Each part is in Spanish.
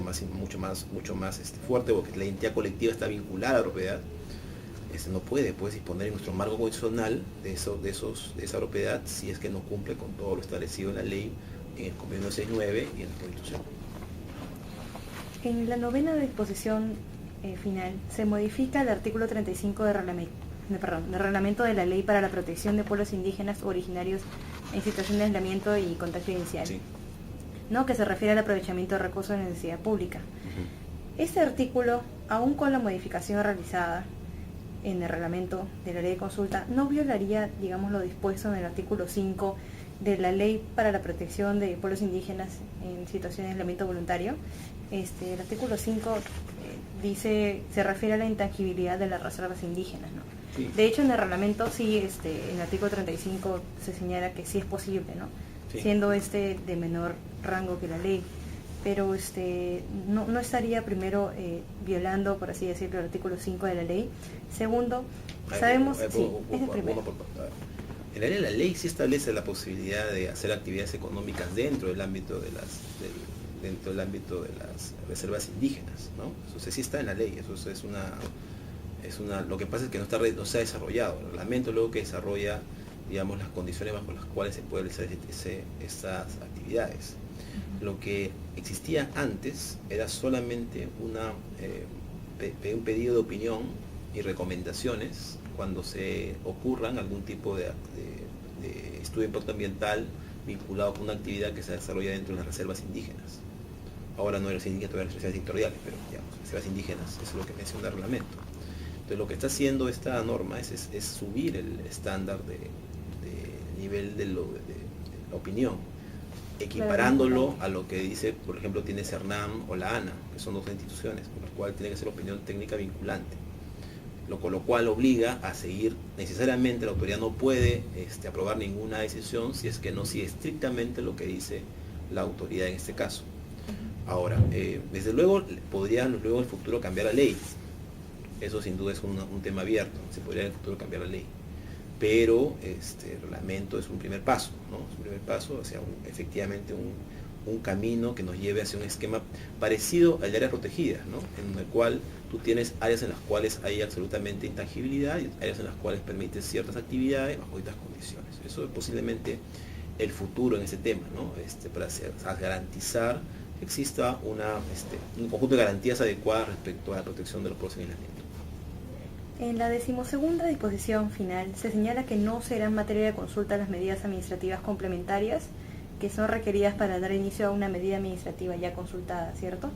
mucho más fuerte, porque la identidad colectiva está vinculada a la propiedad. No puedes disponer en nuestro marco constitucional de esa propiedad si es que no cumple con todo lo establecido en la ley, en el convenio 69 y en la Constitución. En la novena disposición final se modifica el artículo 35 del reglamento de la Ley para la Protección de Pueblos Indígenas o Originarios en situación de aislamiento y contagio inicial, Sí. ¿no? Que se refiere al aprovechamiento de recursos de necesidad pública. Este artículo, aún con la modificación realizada en el reglamento de la ley de consulta, no violaría, digamos, lo dispuesto en el artículo 5 de la Ley para la Protección de Pueblos Indígenas en situación de aislamiento voluntario. El artículo 5 se refiere a la intangibilidad de las reservas indígenas, ¿no? Sí. De hecho, en el reglamento sí, en el artículo 35 se señala que sí es posible, ¿no? Sí. Siendo de menor rango que la ley, pero no estaría primero violando, por así decirlo, el artículo 5 de la ley. Segundo, sabemos... En realidad la ley sí establece la posibilidad de hacer actividades económicas dentro del ámbito de las reservas indígenas, ¿no? Eso sí está en la ley. Eso es una lo que pasa es que no se ha desarrollado. El reglamento luego que desarrolla, digamos, las condiciones bajo las cuales se pueden hacer estas actividades. Lo que existía antes era solamente un pedido de opinión y recomendaciones cuando se ocurran algún tipo de estudio de impacto ambiental vinculado con una actividad que se desarrolla dentro de las reservas indígenas. Ahora no eres indígena, todavía las reservas sectoriales, pero digamos, reservas indígenas, eso es lo que menciona el reglamento. Entonces lo que está haciendo esta norma es subir el estándar de nivel de la opinión, equiparándolo a lo que dice, por ejemplo, tiene CERNAM o la ANA, que son dos instituciones, con las cuales tiene que ser opinión técnica vinculante. Con lo cual obliga a seguir, necesariamente la autoridad no puede aprobar ninguna decisión si es que no sigue estrictamente lo que dice la autoridad en este caso. Ahora, desde luego podría luego en el futuro cambiar la ley. Eso sin duda es un tema abierto, se podría en el futuro cambiar la ley. Pero el reglamento es un primer paso, ¿no? Es un primer paso hacia efectivamente un camino que nos lleve hacia un esquema parecido al de áreas protegidas, ¿no? En el cual tú tienes áreas en las cuales hay absolutamente intangibilidad y áreas en las cuales permites ciertas actividades bajo estas condiciones. Eso es posiblemente el futuro en ese tema, ¿no? Para garantizar que exista un conjunto de garantías adecuadas respecto a la protección de los pueblos en aislamiento. En la 12ª disposición final se señala que no serán materia de consulta las medidas administrativas complementarias que son requeridas para dar inicio a una medida administrativa ya consultada, ¿cierto?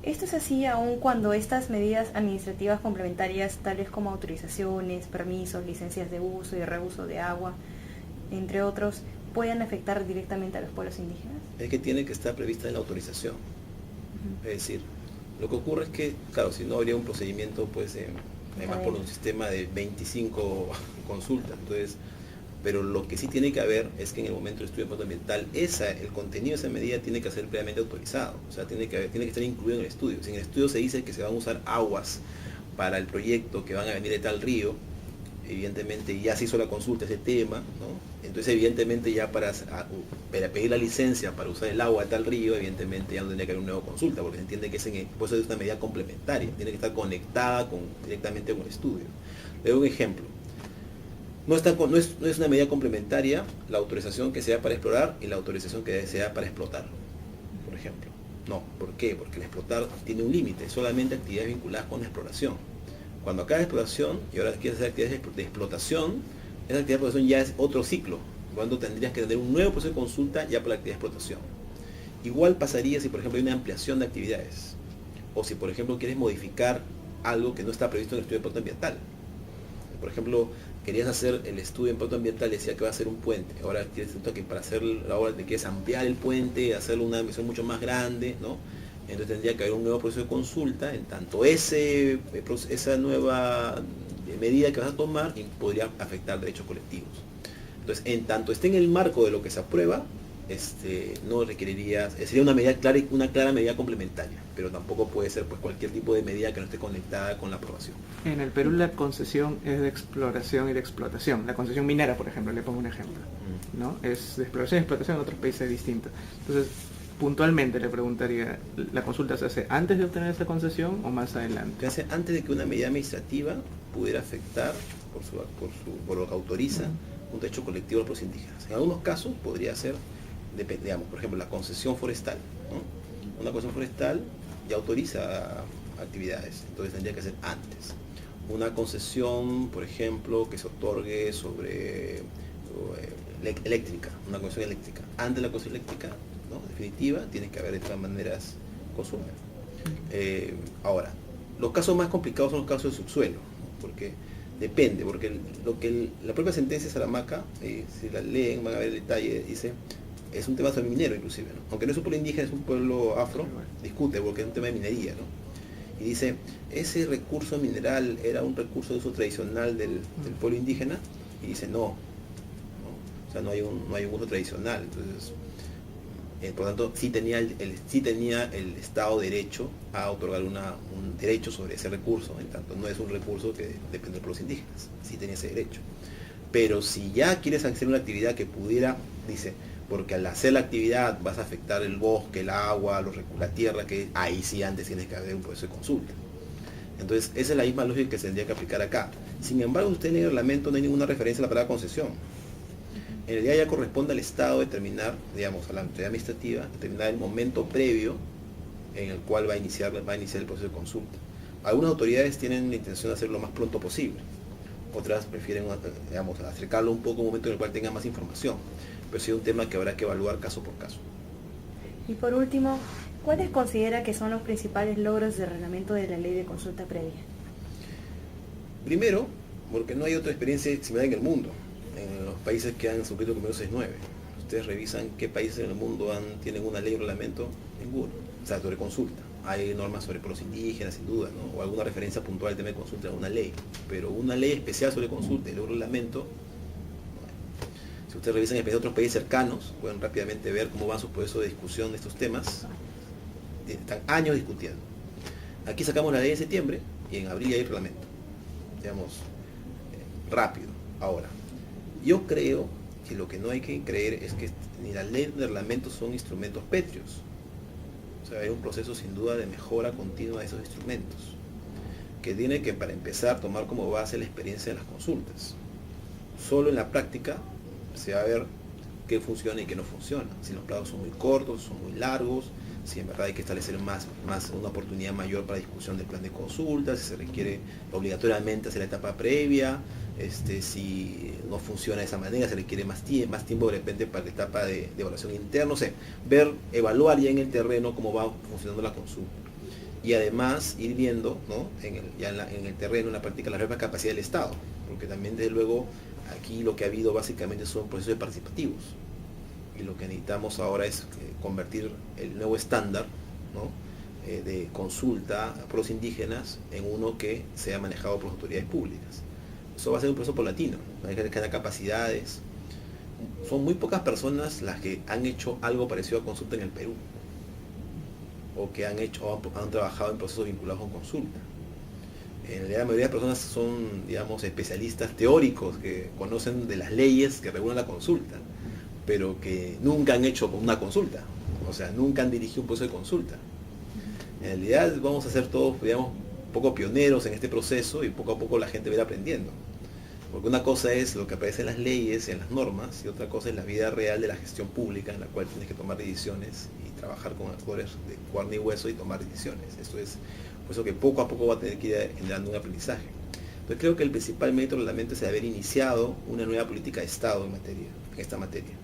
Esto es así aun cuando estas medidas administrativas complementarias, tales como autorizaciones, permisos, licencias de uso y reuso de agua, entre otros, puedan afectar directamente a los pueblos indígenas. Es que tiene que estar prevista en la autorización. Es decir, lo que ocurre es que, claro, si no habría un procedimiento, pues, además por un sistema de 25 consultas, entonces, pero lo que sí tiene que haber es que en el momento del estudio de impacto ambiental, el contenido de esa medida tiene que ser previamente autorizado, o sea, tiene que estar incluido en el estudio. Si en el estudio se dice que se van a usar aguas para el proyecto que van a venir de tal río, evidentemente ya se hizo la consulta ese tema, ¿no? Entonces evidentemente ya para pedir la licencia para usar el agua de tal río, evidentemente ya no tendría que haber una nueva consulta, porque se entiende que pues es una medida complementaria, tiene que estar conectada directamente con el estudio. Le doy un ejemplo. No es una medida complementaria la autorización que sea para explorar y la autorización que sea para explotar, por ejemplo. No, ¿por qué? Porque el explotar tiene un límite, solamente actividades vinculadas con la exploración. Cuando acaba la explotación y ahora quieres hacer actividades de explotación, esa actividad de explotación ya es otro ciclo, cuando tendrías que tener un nuevo proceso de consulta ya por la actividad de explotación. Igual pasaría si, por ejemplo, hay una ampliación de actividades, o si, por ejemplo, quieres modificar algo que no está previsto en el estudio de impacto ambiental. Por ejemplo, querías hacer el estudio de impacto ambiental, decía que va a ser un puente, ahora quieres que para hacer la obra te quieres ampliar el puente, hacerlo una dimensión mucho más grande, ¿no? Entonces tendría que haber un nuevo proceso de consulta, en tanto esa nueva medida que vas a tomar podría afectar derechos colectivos. Entonces, en tanto esté en el marco de lo que se aprueba, no requeriría, sería una clara medida complementaria, pero tampoco puede ser pues cualquier tipo de medida que no esté conectada con la aprobación. En el Perú la concesión es de exploración y de explotación. La concesión minera, por ejemplo, le pongo un ejemplo, ¿no? Es de exploración y explotación, en otros países es distinto. Entonces, puntualmente le preguntaría, ¿la consulta se hace antes de obtener esa concesión o más adelante? Se hace antes de que una medida administrativa pudiera afectar, por lo que autoriza, un derecho colectivo a los pueblos indígenas. En algunos casos podría ser, digamos, por ejemplo, la concesión forestal, ¿no? Una concesión forestal ya autoriza actividades, entonces tendría que ser antes. Una concesión, por ejemplo, que se otorgue sobre eléctrica, una concesión eléctrica. Antes de la concesión eléctrica, ¿no?, definitiva, tiene que haber de todas maneras consulta. Ahora, los casos más complicados son los casos de subsuelo, ¿no? Porque depende, porque la propia sentencia de Salamaca, si la leen van a ver el detalle, dice, es un tema sobre minero inclusive, ¿no? Aunque no es un pueblo indígena, es un pueblo afro, discute porque es un tema de minería, ¿no? Y dice, ese recurso mineral era un recurso de uso tradicional del pueblo indígena, y dice, no, o sea, no hay un uso tradicional. Entonces, por lo tanto, sí tenía el Estado derecho a otorgar un derecho sobre ese recurso, en tanto no es un recurso que depende de los indígenas, sí tenía ese derecho. Pero si ya quieres hacer una actividad que pudiera, dice, porque al hacer la actividad vas a afectar el bosque, el agua, la tierra, que ahí sí antes tienes que haber un proceso de consulta. Entonces, esa es la misma lógica que se tendría que aplicar acá. Sin embargo, usted en el reglamento no hay ninguna referencia a la palabra concesión. En realidad ya corresponde al Estado determinar, digamos, a la autoridad administrativa, determinar el momento previo en el cual va a iniciar el proceso de consulta. Algunas autoridades tienen la intención de hacerlo lo más pronto posible. Otras prefieren, digamos, acercarlo un poco a un momento en el cual tenga más información. Pero sí es un tema que habrá que evaluar caso por caso. Y por último, ¿cuáles considera que son los principales logros del reglamento de la ley de consulta previa? Primero, porque no hay otra experiencia similar en el mundo, en los países que han suscrito el Convenio 69. Ustedes revisan qué países en el mundo tienen una ley o reglamento, ninguno. O sea, sobre consulta. Hay normas sobre pueblos indígenas, sin duda, ¿no? O alguna referencia puntual al tema de consulta en una ley. Pero una ley especial sobre consulta y luego un reglamento. Si ustedes revisan en otros países cercanos, pueden rápidamente ver cómo van sus procesos de discusión de estos temas. Están años discutiendo. Aquí sacamos la ley en septiembre y en abril hay reglamento. Digamos, rápido. Ahora, yo creo que lo que no hay que creer es que ni la ley ni el reglamento son instrumentos pétreos. O sea, hay un proceso sin duda de mejora continua de esos instrumentos, que tiene que, para empezar, tomar como base la experiencia de las consultas. Solo en la práctica se va a ver qué funciona y qué no funciona. Si los plazos son muy cortos, son muy largos, si en verdad hay que establecer una oportunidad mayor para discusión del plan de consulta, si se requiere obligatoriamente hacer la etapa previa, si no funciona de esa manera, se requiere más tiempo de repente para la etapa de evaluación interna, no sé, evaluar ya en el terreno cómo va funcionando la consulta. Y además ir viendo, ¿no?, en el terreno, en la práctica, la misma capacidad del Estado, porque también desde luego aquí lo que ha habido básicamente son procesos participativos. Y lo que necesitamos ahora es convertir el nuevo estándar, ¿no?, de consulta a pueblos indígenas en uno que sea manejado por las autoridades públicas. Eso va a ser un proceso paulatino, hay que tener capacidades. Son muy pocas personas las que han hecho algo parecido a consulta en el Perú, o que han trabajado en procesos vinculados con consulta. En realidad la mayoría de personas son, digamos, especialistas teóricos que conocen de las leyes que regulan la consulta, pero que nunca han hecho una consulta, o sea, nunca han dirigido un proceso de consulta. En realidad vamos a ser todos, digamos, un poco pioneros en este proceso y poco a poco la gente va a ir aprendiendo. Porque una cosa es lo que aparece en las leyes, en las normas, y otra cosa es la vida real de la gestión pública en la cual tienes que tomar decisiones y trabajar con actores de carne y hueso y tomar decisiones. Eso es por eso que poco a poco va a tener que ir generando un aprendizaje. Entonces creo que el principal mérito del reglamento es haber iniciado una nueva política de Estado en esta materia.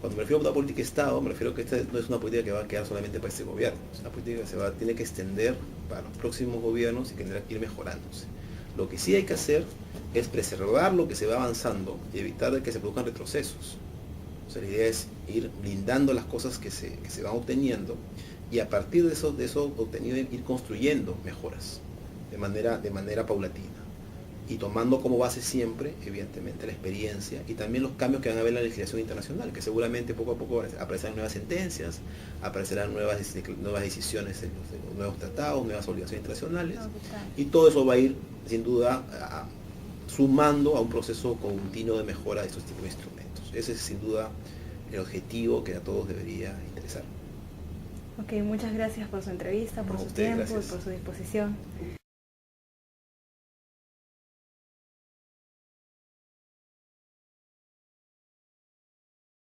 Cuando me refiero a una política de Estado, me refiero a que esta no es una política que va a quedar solamente para este gobierno. Es una política que tiene que extender para los próximos gobiernos y que tendrá que ir mejorándose. Lo que sí hay que hacer es preservar lo que se va avanzando y evitar que se produzcan retrocesos. O sea, la idea es ir blindando las cosas que se van obteniendo y a partir de eso obtenido ir construyendo mejoras de manera paulatina y tomando como base siempre, evidentemente, la experiencia y también los cambios que van a haber en la legislación internacional, que seguramente poco a poco aparecerán nuevas sentencias, aparecerán nuevas decisiones en los nuevos tratados, nuevas obligaciones internacionales, y todo eso va a ir, sin duda, sumando a un proceso continuo de mejora de estos tipos de instrumentos. Ese es, sin duda, el objetivo que a todos debería interesar. Ok, muchas gracias por su entrevista, por No, su ustedes, tiempo gracias. y por su disposición.